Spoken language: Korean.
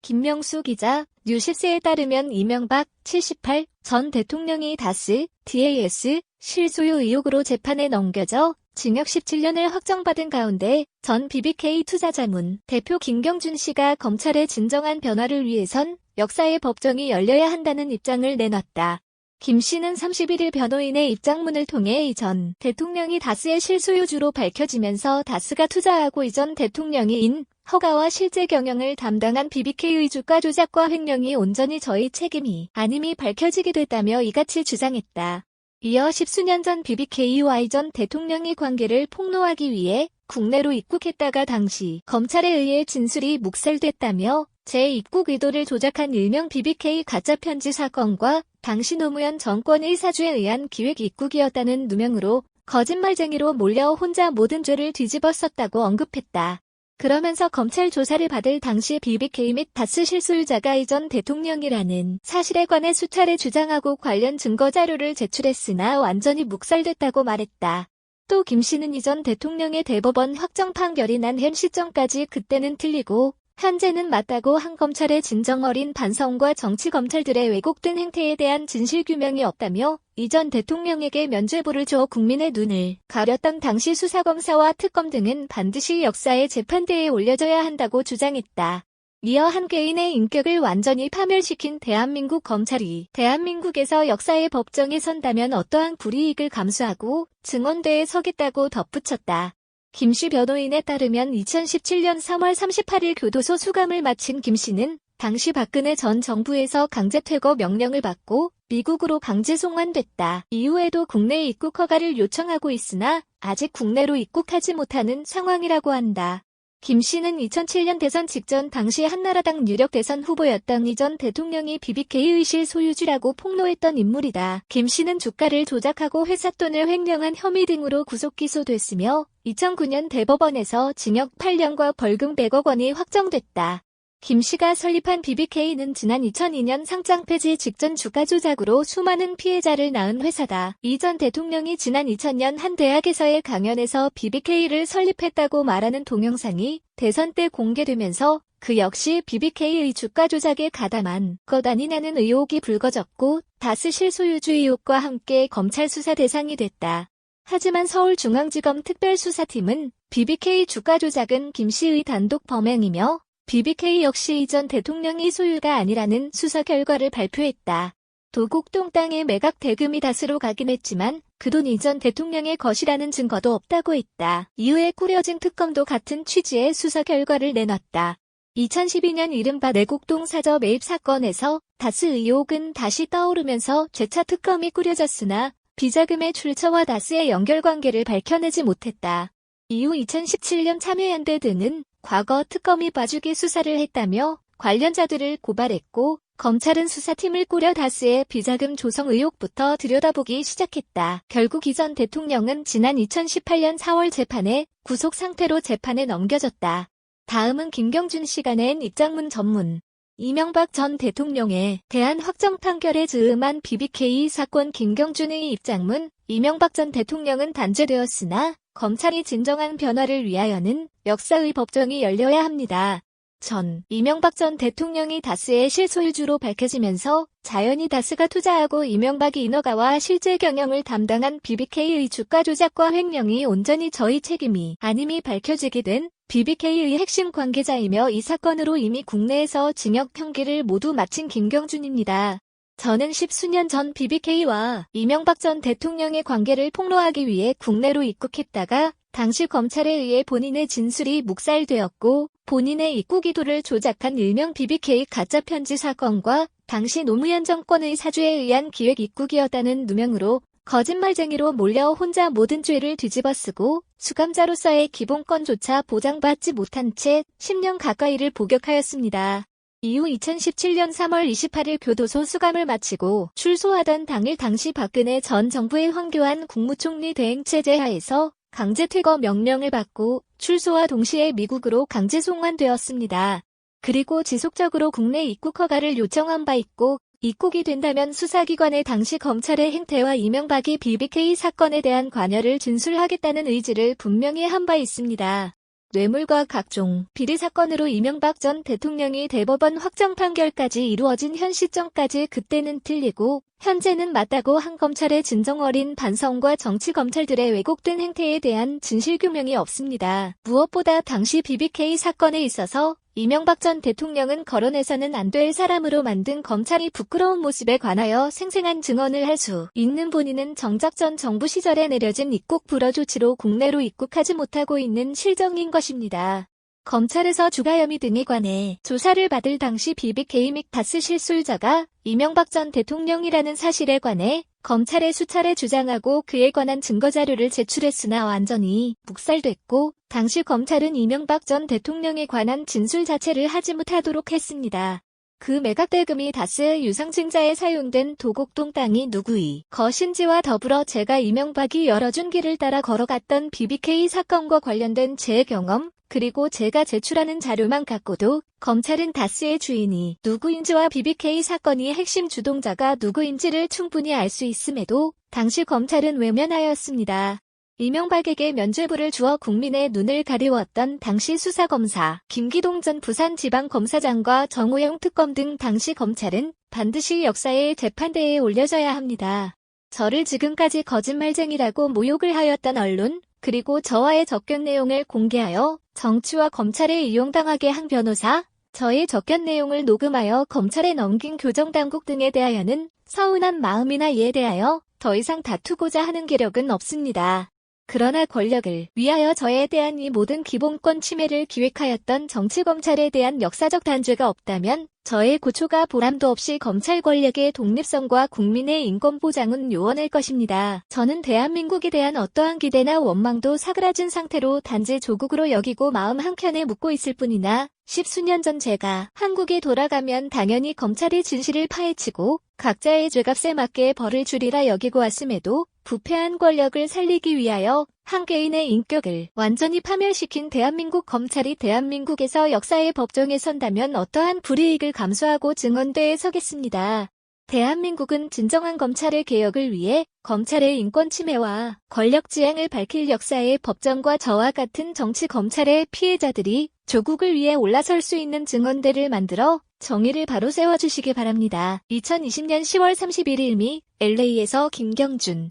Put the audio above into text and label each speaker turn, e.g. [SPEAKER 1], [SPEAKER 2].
[SPEAKER 1] 김명수 기자, 뉴시스에 따르면 이명박 78 전 대통령이 다스, DAS 실소유 의혹으로 재판에 넘겨져 징역 17년을 확정받은 가운데 전 BBK 투자자문 대표 김경준 씨가 검찰의 진정한 변화를 위해선 역사의 법정이 열려야 한다는 입장을 내놨다. 김 씨는 31일 변호인의 입장문을 통해 이전 대통령이 다스의 실소유주로 밝혀지면서 다스가 투자하고 이전 대통령이 인 허가와 실제 경영을 담당한 BBK의 주가 조작과 횡령이 온전히 저희 책임이 아님이 밝혀지게 됐다며 이같이 주장했다. 이어 10수년 전 BBK와 이전 대통령의 관계를 폭로하기 위해 국내로 입국했다가 당시 검찰에 의해 진술이 묵살됐다며 제 입국 의도를 조작한 일명 BBK 가짜 편지 사건과 당시 노무현 정권의 사주에 의한 기획 입국이었다는 누명으로 거짓말쟁이로 몰려 혼자 모든 죄를 뒤집어 썼다고 언급했다. 그러면서 검찰 조사를 받을 당시 BBK 및 다스 실소유자가 이전 대통령이라는 사실에 관해 수차례 주장하고 관련 증거 자료를 제출했으나 완전히 묵살됐다고 말했다. 또 김 씨는 이전 대통령의 대법원 확정 판결이 난 현 시점까지 그때는 틀리고 현재는 맞다고 한 검찰의 진정 어린 반성과 정치검찰들의 왜곡된 행태에 대한 진실규명이 없다며 이전 대통령에게 면죄부를 줘 국민의 눈을 가렸던 당시 수사검사와 특검 등은 반드시 역사의 재판대에 올려져야 한다고 주장했다. 이어 한 개인의 인격을 완전히 파멸시킨 대한민국 검찰이 대한민국에서 역사의 법정에 선다면 어떠한 불이익을 감수하고 증언대에 서겠다고 덧붙였다. 김 씨 변호인에 따르면 2017년 3월 38일 교도소 수감을 마친 김 씨는 당시 박근혜 전 정부에서 강제 퇴거 명령을 받고 미국으로 강제 송환됐다. 이후에도 국내 입국 허가를 요청하고 있으나 아직 국내로 입국하지 못하는 상황이라고 한다. 김 씨는 2007년 대선 직전 당시 한나라당 유력 대선 후보였던 이전 대통령이 BBK의 실소유주라고 폭로했던 인물이다. 김 씨는 주가를 조작하고 회사 돈을 횡령한 혐의 등으로 구속 기소됐으며 2009년 대법원에서 징역 8년과 벌금 100억 원이 확정됐다. 김 씨가 설립한 BBK는 지난 2002년 상장 폐지 직전 주가 조작으로 수많은 피해자를 낳은 회사다. 이전 대통령이 지난 2000년 한 대학에서의 강연에서 BBK를 설립했다고 말하는 동영상이 대선 때 공개되면서 그 역시 BBK의 주가 조작에 가담한 것 아니냐는 의혹이 불거졌고 다스 실소유주 의혹과 함께 검찰 수사 대상이 됐다. 하지만 서울중앙지검 특별수사팀은 BBK 주가 조작은 김 씨의 단독 범행이며 BBK 역시 이전 대통령이 소유가 아니라는 수사 결과를 발표했다. 도곡동 땅의 매각 대금이 다스로 가긴 했지만 그 돈 이전 대통령의 것이라는 증거도 없다고 했다. 이후에 꾸려진 특검도 같은 취지의 수사 결과를 내놨다. 2012년 이른바 내곡동 사저 매입 사건에서 다스 의혹은 다시 떠오르면서 재차 특검이 꾸려졌으나 비자금의 출처와 다스의 연결관계를 밝혀내지 못했다. 이후 2017년 참여연대 등은 과거 특검이 봐주기 수사를 했다며 관련자들을 고발했고 검찰은 수사팀을 꾸려 다스의 비자금 조성 의혹부터 들여다보기 시작했다. 결국 이전 대통령은 지난 2018년 4월 재판에 구속 상태로 재판에 넘겨졌다. 다음은 김경준 씨가 낸 입장문 전문. 이명박 전 대통령에 대한 확정 판결에 즈음한 BBK 사건 김경준의 입장문. 이명박 전 대통령은 단죄되었으나 검찰이 진정한 변화를 위하여는 역사의 법정이 열려야 합니다. 이명박 전 대통령이 다스의 실소유주로 밝혀지면서 자연히 다스가 투자하고 이명박이 인허가와 실제 경영을 담당한 BBK의 주가 조작과 횡령이 온전히 저희 책임이 아님이 밝혀지게 된 BBK의 핵심 관계자이며 이 사건으로 이미 국내에서 징역 형기를 모두 마친 김경준입니다. 저는 10수년 전 BBK와 이명박 전 대통령의 관계를 폭로하기 위해 국내로 입국했다가 당시 검찰에 의해 본인의 진술이 묵살되었고 본인의 입국 의도를 조작한 일명 BBK 가짜 편지 사건과 당시 노무현 정권의 사주에 의한 기획 입국이었다는 누명으로 거짓말쟁이로 몰려 혼자 모든 죄를 뒤집어쓰고 수감자로서의 기본권조차 보장받지 못한 채 10년 가까이를 복역하였습니다. 이후 2017년 3월 28일 교도소 수감을 마치고 출소하던 당일 당시 박근혜 전 정부의 황교안 국무총리 대행체제 하에서 강제 퇴거 명령을 받고 출소와 동시에 미국으로 강제 송환되었습니다. 그리고 지속적으로 국내 입국 허가를 요청한 바 있고 입국이 된다면 수사기관의 당시 검찰의 행태와 이명박이 BBK 사건에 대한 관여를 진술하겠다는 의지를 분명히 한 바 있습니다. 뇌물과 각종 비리 사건으로 이명박 전 대통령이 대법원 확정 판결까지 이루어진 현 시점까지 그때는 틀리고 현재는 맞다고 한 검찰의 진정 어린 반성과 정치 검찰들의 왜곡된 행태에 대한 진실규명이 없습니다. 무엇보다 당시 BBK 사건에 있어서 이명박 전 대통령은 거론해서는 안 될 사람으로 만든 검찰이 부끄러운 모습에 관하여 생생한 증언을 할 수 있는 본인은 정작 전 정부 시절에 내려진 입국 불허 조치로 국내로 입국하지 못하고 있는 실정인 것입니다. 검찰에서 주가 혐의 등에 관해 조사를 받을 당시 BBK 및 다스 실소유자가 이명박 전 대통령이라는 사실에 관해 검찰에 수차례 주장하고 그에 관한 증거자료를 제출했으나 완전히 묵살됐고 당시 검찰은 이명박 전 대통령에 관한 진술 자체를 하지 못하도록 했습니다. 그 매각대금이 다스 유상증자에 사용된 도곡동 땅이 누구의 것인지와 더불어 제가 이명박이 열어준 길을 따라 걸어갔던 BBK 사건과 관련된 제 경험 그리고 제가 제출하는 자료만 갖고도 검찰은 다스의 주인이 누구인지와 BBK 사건의 핵심 주동자가 누구인지를 충분히 알 수 있음에도 당시 검찰은 외면하였습니다. 이명박에게 면죄부를 주어 국민의 눈을 가리웠던 당시 수사검사 김기동 전 부산지방검사장과 정호영 특검 등 당시 검찰은 반드시 역사의 재판대에 올려져야 합니다. 저를 지금까지 거짓말쟁이라고 모욕을 하였던 언론 그리고 저와의 접견 내용을 공개하여 정치와 검찰에 이용당하게 한 변호사, 저의 접견 내용을 녹음하여 검찰에 넘긴 교정당국 등에 대하여는 서운한 마음이나 이에 대하여 더 이상 다투고자 하는 계력은 없습니다. 그러나 권력을 위하여 저에 대한 이 모든 기본권 침해를 기획하였던 정치검찰에 대한 역사적 단죄가 없다면 저의 고초가 보람도 없이 검찰 권력의 독립성과 국민의 인권 보장은 요원할 것입니다. 저는 대한민국에 대한 어떠한 기대나 원망도 사그라진 상태로 단지 조국으로 여기고 마음 한켠에 묻고 있을 뿐이나 10수년 전 제가 한국에 돌아가면 당연히 검찰이 진실을 파헤치고 각자의 죄값에 맞게 벌을 주리라 여기고 왔음에도 부패한 권력을 살리기 위하여 한 개인의 인격을 완전히 파멸시킨 대한민국 검찰이 대한민국에서 역사의 법정에 선다면 어떠한 불이익을 감수하고 증언대에 서겠습니다. 대한민국은 진정한 검찰의 개혁을 위해 검찰의 인권 침해와 권력 지향을 밝힐 역사의 법정과 저와 같은 정치 검찰의 피해자들이 조국을 위해 올라설 수 있는 증언대를 만들어 정의를 바로 세워주시기 바랍니다. 2020년 10월 31일 미 LA에서 김경준